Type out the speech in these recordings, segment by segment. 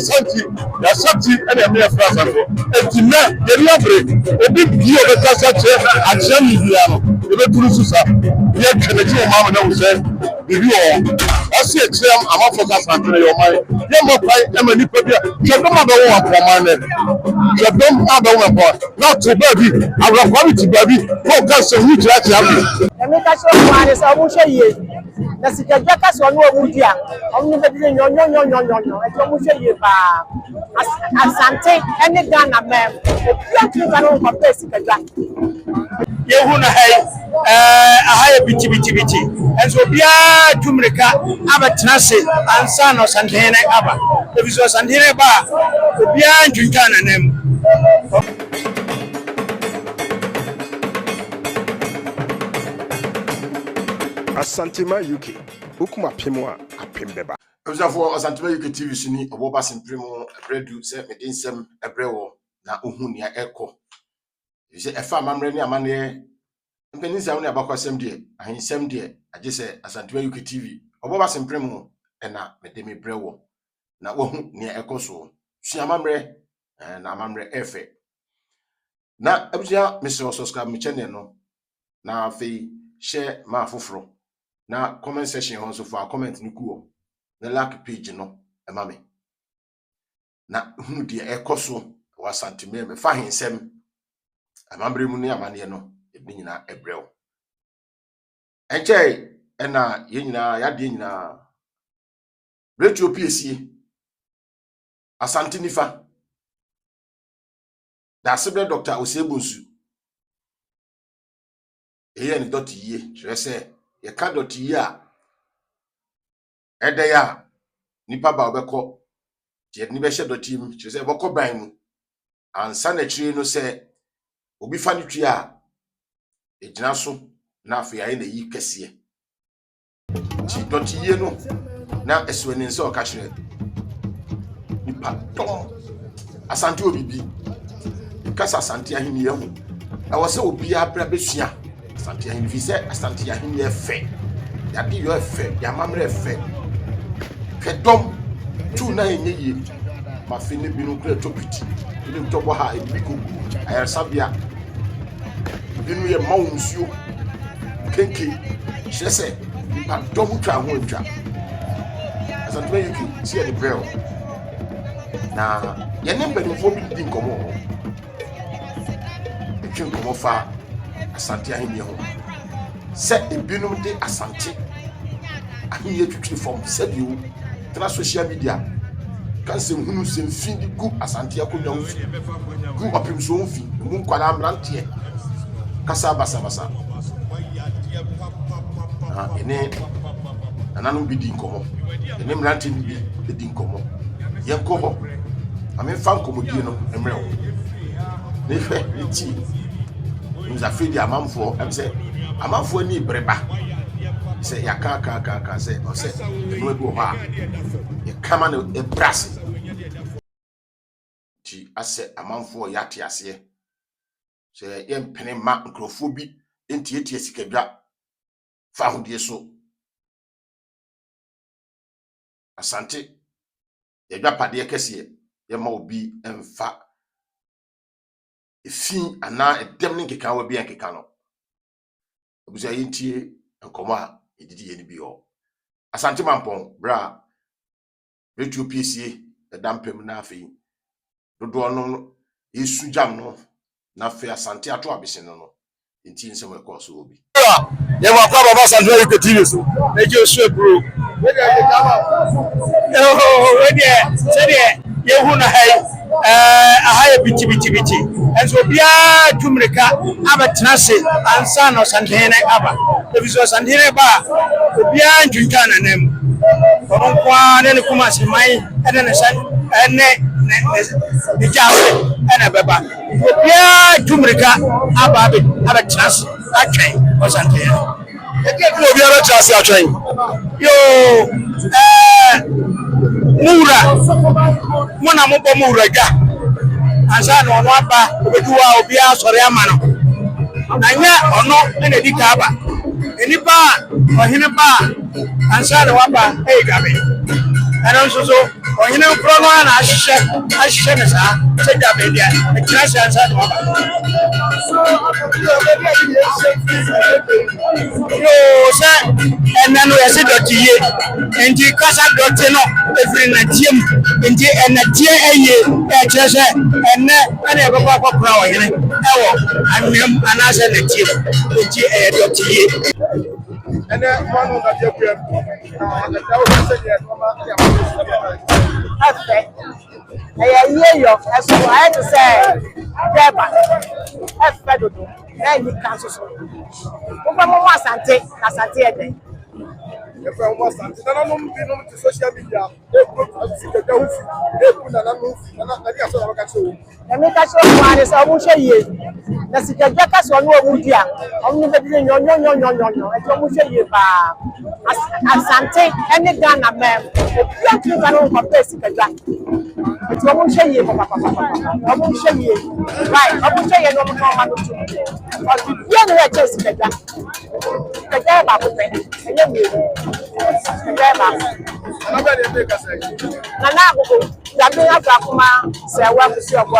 Santi, la Santi, elle est meilleure phrase à toi. Et tu mets, il y a l'ombre, et puis, il y a le cassette, à Jamie, il y a tout ça. Il y a que les gens, maman, nous savons, il y a assez de gens, à ma focus, à tenir au moins. Il y a mon père, il y a mon hypothèse. Je demande à vous pour moi. Je demande à vous pour moi. Tu baby, à la famille, tu baby, pour qu'elle se mette là, tu as vu. Na sikaja kasi onu omudia omni bedile nyonyo eto mu hwe ye ba asante ene Ghana mem opia kinga no ko pe sikaja ye hu na hay ahaye biti enso bia tumrika abatrase ansa no santene aba ebiso santene ba obia ntwinka na nem Asantema UK. Ukuma pimwa apimbeba. Observe Asantema UK TV sini oboba simprimo bredu se medinsem ebrewo na ohunia eko. Ye efa amamre ni amane mpenisa woni abakwasem de ahinsem de age se Asantema UK TV oboba simprimo na medemi brewo na wohu ni ekoso su amamre na amamre efe. Na abuja Mr. Subscribe mi channel no na fe share ma foforo na comment section hon so for comment ni kuo na like page no e ma me na hunu de ekoso wa santime me fa hensem amambre mu ni amane no ebi nyina ebrew enche na ye nyina ya de nyina retro psie asante nifa da sebre Dr. Osebunsu eye ni dot ye twese ye ka dot ye a edaya nipa ba obekọ je ni be hye dot yim twese bokọ ban mu ansa na chiri no se obi fa ni twi a ejina so na afi aye na yi kese ti dot ye no na esweni nse o ka hye nipa dom asante obibi kasa asante ahini ye hu awose obi abra besua asante ahini fi se asante ahini ye fe ya di yo fe ya mamre fe kedom tu na enye yi ma fe ne binu kra topiti ni mtobo ha ebi ko ayar sabia binu ye maunsuo kenke shese pa dom twa ho ntwa asante yuki si e de brel na ye ne mpanimfo bi di nkomo nkomo fa asante ahini ho se ebinum de asante ahini twitwi form se biu tra social media kan se hunu se mfindi gu asante akonya mfi gu opimso mfi mu nkwala amrante kasa basa ene ananu bi di nkomo ene mrante bi di nkomo ye nkomo ame fa nkomo die no emrewo ne fe ti nous a fait des amamfo am say amamfo ni breba say yaka say o say no do ha e kama no e brass ti ase amamfo yate ase say ye mpene ma nkrofo bi enti sikadwa fa hodie so asante ye dwa pade kese ye ma obi emfa efi ana edem ne keka wa bia keka no obuza yintie enkomo a edidi ye ni bi ho asante mampon bra retro psie edampem na afi dodo no yesu jam no na afi asante ato abese no enti nsem ekoso obi ye wa kwa baba Asantema UK TV so eje osu bro we dey kama we dey se dey ye hu na hay ahaye biti enso bia tumrika abatrase ansa no santene aba ebiso santene ba obia ntwinka na nem onkwa ne kuma semai ene ne san ene ne jawe ene beba obia tumrika abatrase atwen o santene eke obia abatrase atwen yo mura mona mobo mura ga ansa no ono aba obeduwa obi asore amano anya ono ene dika aba enipa ohine ba ansa no aba e gabe eno nso ɔhene nkorɔ no ara na ahyehyɛ ne saa sɛ gya baabi a ɛkyerɛ hyɛ nsa ne ɔba yoo sɛ ɛnɛ no yɛse dɔte yie nti kasa dɔte no ɛfiri nnateɛ mu nti ɛnnateɛ ayie ɛkyerɛ sɛ ɛnɛ ɛne yɛbɛkɔ akɔkora ɔhene ɛwɔ anwam anaasɛ nnateɛ mu nti ɛyɛ dɔte yie And then one of the yo, as I had to say, Deba, F. Fedodo, then you cancel. Opa Sante, Asante. if I was something, I don't know to social media. They put a secret, they put another move, and I guess I can show. And make us show one is I won't show you. The secret jackets on your wood young. Only the no, I don't show you. Asante, any gun a man. Young people can compare secret jack. It's I won't show you, Papa. I won't show you. Right, I won't show you no more. But you know, just the jack. The jam up with me. Nana go yabe afakuma se wa kusi ogbo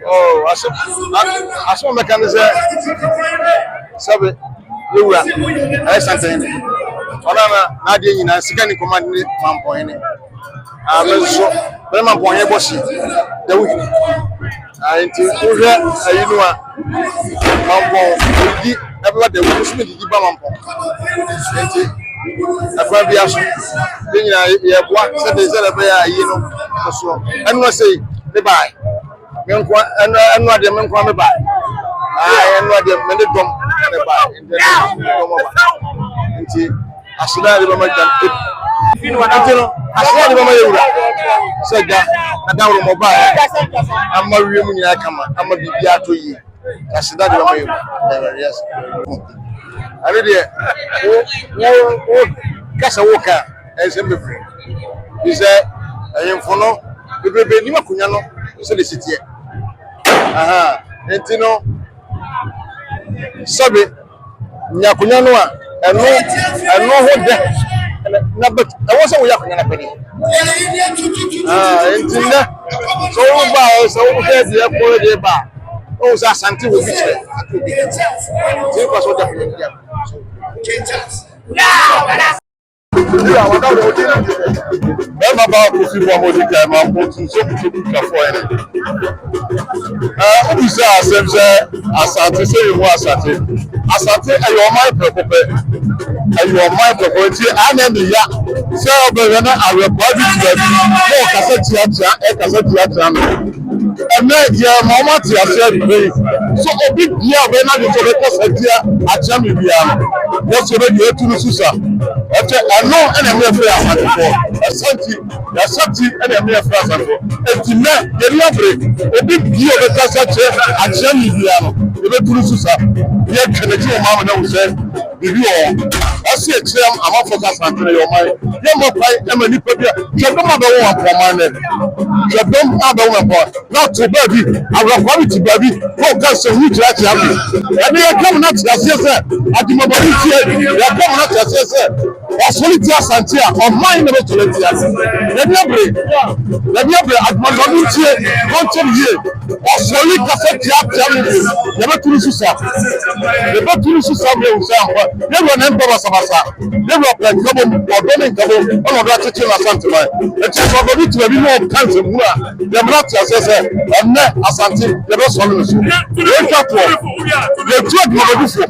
Oh, aso mechanism sabe lewura ay santen ona na de nyina sika ni command ni mampo ene abeso be mampo ene boshi da wi anti uhwe ayinu a mampo di ebe da wi so di ba mampo anti afa bia so de nyina ye boa se de se be ya yi no so enu say bye bye menkwa enu ade menkwa me bye enu ade me de dom me bye nti asida de ba ma jan no asida de ba ma yewura se ga na dawro mo bye amma wiem ni akama amma bibia to yi asida de ba ma yewura yes ari de wo kasa wo ka esembe free ise ayemfono bebebe ni makunya no so le sitie aha enti no sabe nyakunya no a eno ho de na bet e wo so wo yakunya na pedi enti na so wo ba so wo de de ko de ba o sa santi wo bi kire ti ko so da pedi ya Bẹ́ẹ̀ bá kò sí fún ọmọdé kí ẹ máa kó tún sókè tó kà fún ẹ. Ó bí sẹ́ àṣẹ́fẹ́ àṣàtì sí ìwọ àṣàtì. Àṣàtì ẹ̀yọ̀ ọmọ ìpẹ̀pẹ̀pẹ̀ ẹ̀yọ̀ ọmọ ìpẹ̀pẹ̀ tí a nà ní ya. Ṣé ọbẹ̀rẹ̀ náà àrẹ̀kọ́ bí ti bẹ̀rẹ̀ bí wọ́n kàṣẹ́ tìyàtìyà ẹ̀ kàṣẹ́ tìyàtìyà nù. Ẹ̀mẹ́ yẹ ọmọ ọmọ tìyàtìyà bìbẹ̀ yìí. So obi bíyà ọbẹ̀ náà ní sọ̀rọ̀ kọ́sẹ̀ díà àtìyà mi bíyà nù. Yẹ sọ̀rọ̀ yẹ túnú sísà. Ẹ̀fẹ̀ ẹ̀nọ́ ẹ̀nà ẹ̀mí ẹ̀fẹ̀ àṣàtìfọ̀ ẹ̀sẹ̀ntì ẹ̀nà ẹ̀mí ẹ̀fẹ̀ àṣàtìfọ̀ ẹ̀tì náà yẹ̀rí ọ̀bẹ̀rẹ̀ obi bíyà ọbẹ̀ kásẹ̀ kyẹ́ àtìyà mi bíyà nù. Ẹ̀bẹ̀ túnú sísà yẹ kẹ̀nẹ̀kí ọmọ àmì náà wùsẹ̀ bìbí ọ̀ ẹ̀sì ẹ̀kyẹ́ àmàfọ̀ kásàntì yẹ ọmọ yẹ mọ̀ pàì ẹ̀mẹ̀ nípa bíyà twẹ̀dọ́m àbẹ̀wò wọn pọ̀ ọmọ ẹ̀ twẹ̀dọ́m àbẹ̀wò wọn pọ̀ náà tó bẹ́ẹ̀bi àwòrán ti bẹ́ẹ̀bi kó o kẹ́sẹ̀ wú kyerẹ́ kyerẹ́ mi ẹni yẹ kẹ́mu náà ti àṣeyẹ sẹ́ àdìmọ̀bọ̀ni tiẹ̀ yẹ kẹ́mu náà ti àṣeyẹ sẹ́ ọ̀sọ́lì ti àṣàntì à ọ̀mọ́ yìí nàbẹ̀ tó lè ti àṣẹ yẹbi ẹbẹrẹ àdìmọ̀bọ̀ni tiẹ̀ wọ́n tẹ̀ yie ọ̀sọ́lì kẹsẹ̀ ti àṣẹ mi yẹbẹ turu sísà mi ò sẹ́ àpọ̀ yẹbi ọ̀nà ń bọ̀ basabasa yẹbi ọ̀pẹ̀ nkẹ́bọ̀ ọ̀dọ́ ní nkẹ́bọ̀ ọ̀nà ọ̀dọ́ àtẹ̀kyẹ̀ náà àṣàntì mọ́ ẹ̀ ẹ̀kyẹ̀ sọ ọ̀dọ́ ní tìrẹ̀ bí wọ́n kàǹtì mú a yẹbi náà ti àṣẹ sẹ́ ẹ̀nẹ́ àṣàntì yẹbẹ sọ̀rọ̀ nìṣó yẹn twàtọ̀ yẹ tu àdìmọ̀bọ̀ni fò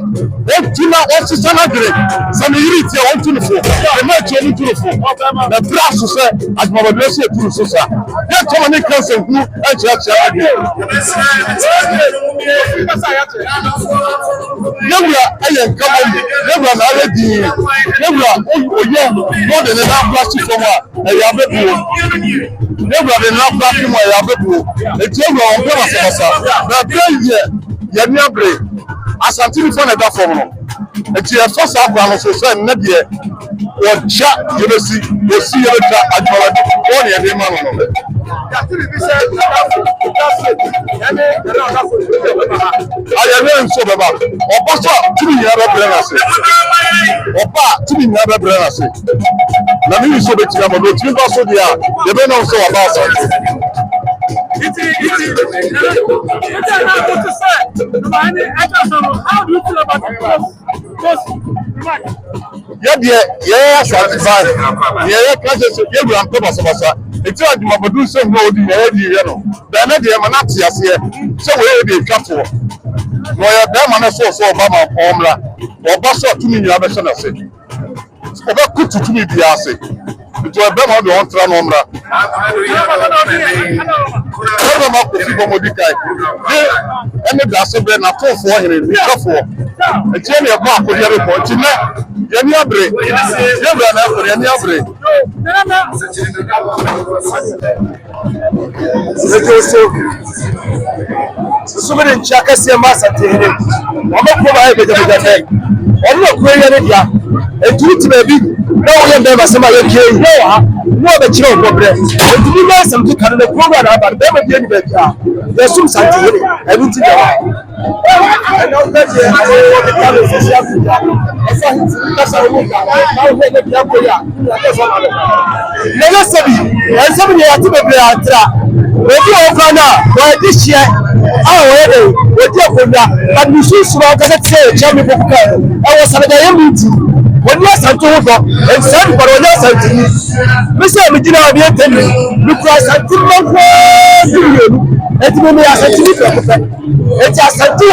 wọ́n tu náà wọ́n sísá náà gèrè sani yiri tiẹ̀ wọ́n tu ní fò ẹ̀mẹ́ ẹ̀kyẹ̀ ní tu ní fò na bíra asosẹ́ àdìmọ̀bọ̀ni ẹ̀sẹ̀ tu ní so sa yẹ tọ́mọ ní kẹ́nsẹ̀ nkú ẹ̀kyẹ̀kyẹ̀ adìyẹ. Yewura ẹ̀yẹ nkàmọ́ mu yewura náà yẹ dìín yewura oyè wọ́n de ne náà bá sí fún wa ẹ̀yà abẹ́bùwò yewura de náà bá sí mu ẹ̀yà abẹ́bùwò ètò yewura wọn bẹ́ẹ̀ basabasa na bẹ́ẹ̀ yẹ yẹ ní abiri asante ni fún ẹ̀dá fọ́ọ̀mù nọ ètò yẹ fọ́ sáà kọ́ àwọn sọ̀sọ́ ẹ̀ nẹ́ deɛ wɔgya yɛbɛsi wɔsi yɛbɛtwa adwumawadi wɔn ne yɛde ma no no. Ayẹyẹ nso bẹba ọba sọ tìmí yẹn bẹ bẹrẹ n'ase Opa, to me never brother say. Na me so be tia mo no ti ba so dia. Ye be na so about Asante. How do you feel about Yeah, satisfied. Yeah, classes, you will come as a it's like my do so no the you know. Then the manati as here. So we be careful. No, ya man so Obama Omra. Or Basso to me, you have a son of it. About good to me be asked. It was them on the on Tran Omra. And the gas of them are for him. Be careful. A journey of Mark with every point. Any break. so many Chakasi and Massati. I'm not provided with the I'm not creating it. And to it, baby. No, we never some other game. No, the children of bread. And to be nice and to kind of program about them again. There's some something. Everything. I know that you have the colors of Africa. That's how we got. Now we get the Apoya. Never said it. And somebody had to be there. We do over now. Why this year? Our we do over now. But we should small because it's a German book. I was at the meeting. When you are Santo and San Parola Santini, Mr. Medina, we are telling you, because Santino, and when we are Santini, it's a Santo.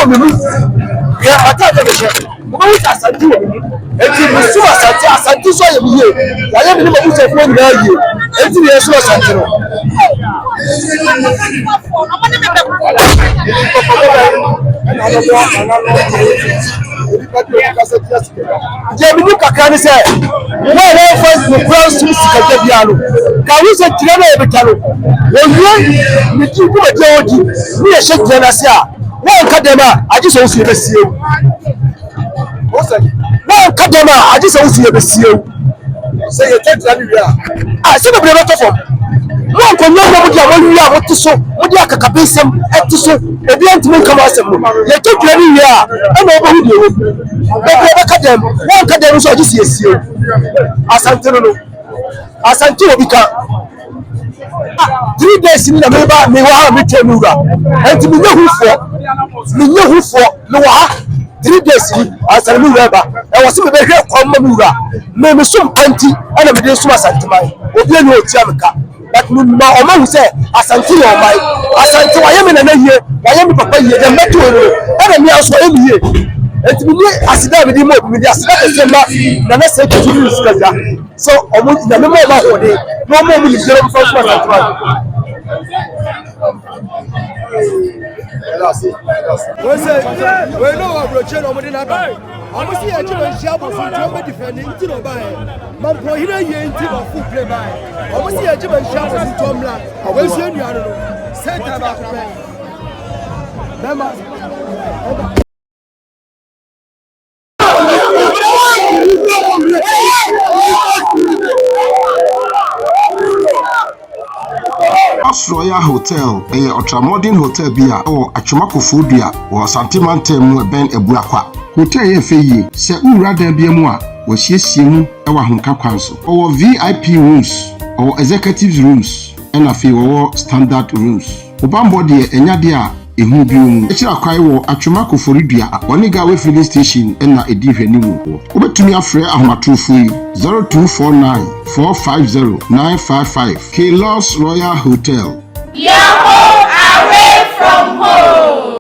We are attacking. Wọ́n ta santi wọ̀ mí. Eti mi sún asanti sọ yẹ mi yé. Wàyẹ̀ mi ní mo kú sọ fún mi náà yé. Eti mi yẹ sún asanti nù. Jẹ́mi ní kàkà ni sẹ́, wọ́n yẹ fẹ́ nùkúrẹ́ sún sìkàjẹ́ bí alo. Kàwé sẹ́ tìrẹ́ náà yẹ bẹ̀ kálọ̀. Wọ́n yẹ mi kí kúmọ̀ jẹ́ òjì. Mi yẹ ṣe jẹ́ náà sí à. Wọ́n ká dẹ̀ máa àjíṣe oṣù yẹ bẹ̀ sí ewu. Wọ́n ká dẹ̀ máa àjíṣe oṣù yẹ bẹ̀ sí ewu. Ṣé yẹ tẹ́ tìrẹ́ nìyẹn à? Ṣé bẹ̀rẹ̀ bẹ̀ tó fọ̀? Wọ́n kò ní ọmọ mo di àwọn wíwí àwọn tó so, mo di àkàkàbí sẹ́m ẹ̀ tó so, ebi ẹ̀ ń tún kama sẹ́m no. Yẹ tẹ́ tìrẹ́ nìyẹn à? Ẹ̀ na ọbẹ̀ hu di ewu. Bẹ̀rẹ̀ bẹ̀ ká dẹ̀ mu, wọ́n ká dẹ̀ mu sọ àjíṣe yẹ sí ewu. Asante no, Asante obi ka. 3 days ni na me ba me wa ha me temu ra. Enti me nyehu fo me wa ha 3 days ni asare me wa ba. E wo se me be hwe kwam me wura. Me sum panti ana me de sum Asante mai. Obi eni o tia me ka. But me ma o ma hu se Asante yo mai. Asante wa ye me na ye, wa ye me papa ye de meto no. Ana me aso e me ye. Enti me ni asida me di mo me di asida ke se ma na se tutu ni sikaja. So omo na me ma ho de. No more will zero from Asante mai. We say, we know our brochure no more than that. I must see a German shop of food defending to the buy. Man, for here, you ain't of food play by. I must see a German shop of Tom Black. I will send you out. Set about the Royal Hotel, a ultra-modern hotel beer or a Chumakofodia or Santiman Temu Ben Ebuakwa. Hotel Ye se Urada Biamua, was yes Simu, our Hunka Council, or VIP rooms, or executive rooms, and a few standard rooms. Obambody and Yadia. Ehubium Echira Kwaiwo Achumako Foridia Onigawe filling station na edive nimu obetumi afre ahmatofo 0249 450 955 K-Loss Royal Hotel.